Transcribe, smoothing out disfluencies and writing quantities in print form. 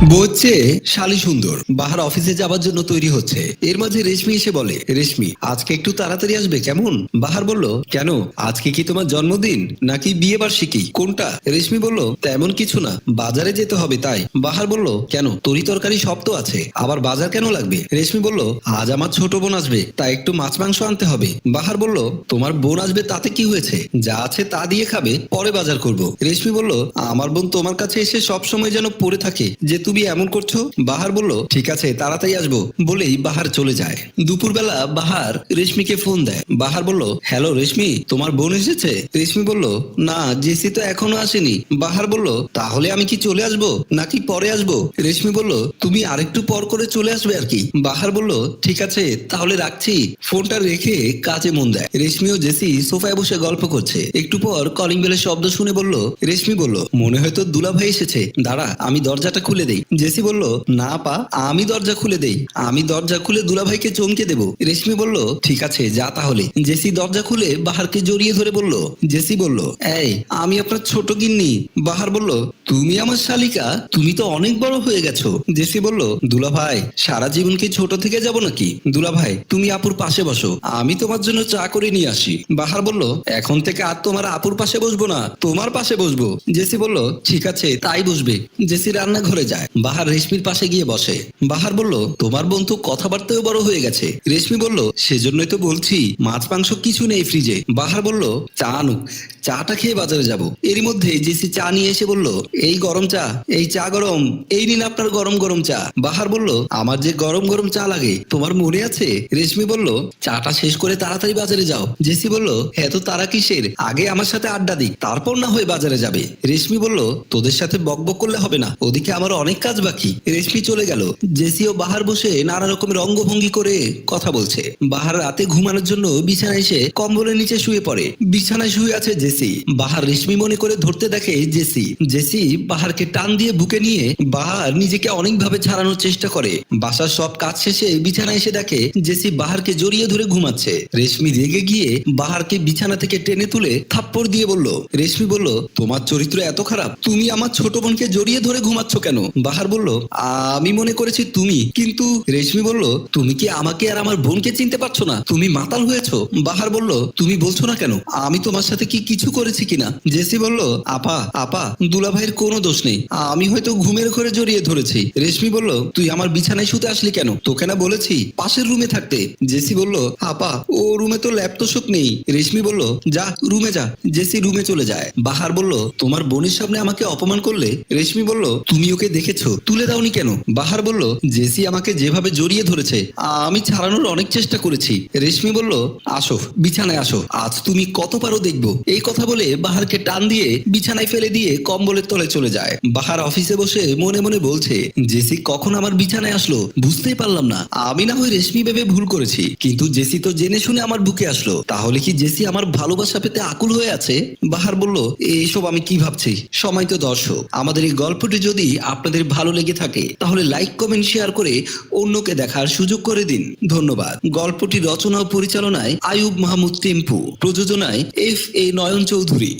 বলছে শালি সুন্দর বাহার অফিসে যাবার জন্য তৈরি হচ্ছে। এর মাঝে রেশমি এসে বলে, রেশমি আজকে একটু তাড়াতাড়ি আসবে কেমন? বাহার বলল, কেন আজকে কি তোমার জন্মদিন নাকি বিয়ে বার্ষিকী, কোনটা? রেশমি বলল, তেমন কিছু না, বাজারে যেতে হবে তাই। বাহার বলল, কেন তরি তরকারি সব তো আছে, আবার বাজার কেন লাগবে? রেশমি বলল, আজ আমার ছোট বোন আসবে তাই একটু মাছ মাংস আনতে হবে। বাহার বলল, তোমার বোন আসবে তাতে কি হয়েছে, যা আছে তা দিয়ে খাবে, পরে বাজার করব। রেশমি বলল, আমার বোন তোমার কাছে এসে সব সময় যেন পড়ে থাকে যে তুমি এমন করছো। বাহার বলল, ঠিক আছে তাড়াতাড়ি আসবো বলেই বাহার চলে যায়। দুপুরবেলা বাহার রেশমিকে ফোন দেয়। বাহার বলল, হ্যালো রেশমি, তোমার বোন এসেছে? রেশমি বলল, না জেসি তো এখনো আসেনি। বাহার বলল, তাহলে আমি কি চলে আসবো নাকি পরে আসবো? রেশমি বলল, তুমি আরেকটু পর করে চলে আসবে আর কি। বাহার বলল, ঠিক আছে তাহলে রাখছি। ফোনটা রেখে কাজে মন দেয়। রেশমি ও জেসি সোফায় বসে গল্প করছে। একটু পর কলিং বেলের শব্দ শুনে বলল, রেশমি বলল, মনে হয়তো দুলাভাই এসেছে, দাঁড়া আমি দরজাটা খুলে দেই। জেসি বলল, না পা, আমি দরজা খুলে দেই, আমি দরজা খুলে দুলাভাইকে চমকে দেব। রেশমি বলল, ঠিক আছে যা তাহলে। জেসি দরজা খুলে বাহারকে জড়িয়ে ধরে বলল। জেসি বলল, এই আমি আপনার ছোট গিন্নি। বাহার বলল, তুমি আমার শালিকা, তুমি তো অনেক বড় হয়ে গেছো। জেসি বলল, দুলাভাই সারা জীবন কি ছোট থেকে যাব নাকি? দুলাভাই তুমি আপুর পাশে বসো, আমি তোমার জন্য চা করে নিয়ে আসি। বাহার বলল, এখন থেকে আর তোমার আপুর পাশে বসবো না, তোমার পাশে বসবো। জেসি বলল, ঠিক আছে তাই বসবে। জেসি রান্নাঘরে যায়। বাহার রেশমির পাশে গিয়ে বসে। বাহার বলল, তোমার বোন তো কথাবার্তাও বড় হয়ে গেছে। রেশমি বলল, সেজন্যই তো বলছি মাছ মাংস কিছু নেই ফ্রিজে। বাহার বলল, চা আনুক, চাটা খেয়ে বাজারে যাব। এরই মধ্যে জেসি চা নিয়ে এসে বলল, এই গরম চা, এই চা গরম, এই নিন আপনার গরম গরম চা। বাহার বলল, আমার যে গরম গরম চা লাগে তোমার মনে আছে? রেশমি বলল, চাটা শেষ করে তাড়াতাড়ি বাজারে যাও। জেসি বলল, এত তারা কিসের, আগে আমার সাথে আড্ডা দিই তারপর না হয়ে বাজারে যাবে। রেশমি বলল, তোদের সাথে বকবক করলে হবে না, ওদিকে আমার অনেক কাজ বাকি। রেশমি চলে গেল। জেসি ও বাহার বসে নানা রকমের অঙ্গভঙ্গি করে কথা বলছে। বাহার রাতে ঘুমানোর জন্য বিছানায় এসে কম্বলের নিচে শুয়ে পড়ে। বিছানায় শুয়ে আছে জেসি। বাহার রেশমি মনে করে ধরতে দেখে জেসি। জেসি বাহারকে টান দিয়ে বুকে নিয়ে বাহার নিজেকে অনেকভাবে ছাড়ানোর চেষ্টা করে। বাসার সব কাজ শেষে বিছানায় এসে দেখে জেসি বাহারকে জড়িয়ে ধরে ঘুমাচ্ছে। রেশমি রেগে গিয়ে বাহারকে বিছানা থেকে টেনে তুলে থাপ্পড় দিয়ে বলল। রেশমি বলল, তোমার চরিত্র এত খারাপ, তুমি আমার ছোট বোনকে জড়িয়ে ধরে ঘুমাচ্ছ কেন? বাহার বলল, আমি মনে করেছি তুমি, কিন্তু। রেশমি বলল, তুমি কি আমাকে আর আমার বোনকে চিনতে পারছো না? তুমি মাতাল হয়েছো। বাহার বলল, তুমি বলছো না কেন আমি তোমার সাথে কি কিছু করেছি কিনা? জেসি বলল, আপা আপা, দুলাভাইয়ের কোনো দোষ নেই, আমি হয়তো ঘুমের ঘরে জড়িয়ে ধরেছি। রেশমি বলল, তুই আমার বিছানায় শুতে আসলি কেন? তোকে না বলেছি পাশের রুমে থাকতে। জেসি বলল, আপা ও রুমে তো ল্যাপটপ নেই। রেশমি বলল, যা রুমে যা। জেসি রুমে চলে যায়। বাহার বলল, তোমার বোনের সামনে আমাকে অপমান করলে? রেশমি বলল, তুমি ওকে দেখেছো, তুলে দাওনি কেন? বাহার বলল, জেসি আমাকে যেভাবে জড়িয়ে ধরেছে আমি ছাড়ানোর অনেক চেষ্টা করেছি। রেশমি বলল, আসো বিছানায় আসো, আজ তুমি কত পারো দেখবো। এই কথা বলে বাহারকে টান দিয়ে বিছানায় ফেলে দিয়ে কম্বলের তলে চলে যায়। বাহার অফিসে বসে মনে মনে বলছে, জেসি কখন আমার বিছানায় আসলো বুঝতেই পারলাম না। আমি না হয় রেশমি ভেবে ভুল করেছি, কিন্তু জেসি তো জেনে শুনে আমার বুকে আসলো, তাহলে কি জেসি আমার ভালোবাসা পেতে আকুল হয়ে আছে? বাহার বলল, এইসব আমি কি ভাবছি। সময় তো দর্শক, আমাদের এই গল্পটি যদি আপনাদের ভালো লেগে থাকে তাহলে লাইক কমেন্ট শেয়ার করে অন্যকে দেখার সুযোগ করে দিন। ধন্যবাদ। গল্পটি রচনা ও পরিচালনায় আয়ুব মাহমুদ টেম্পু, প্রযোজনায় FA নয়ন চৌধুরী।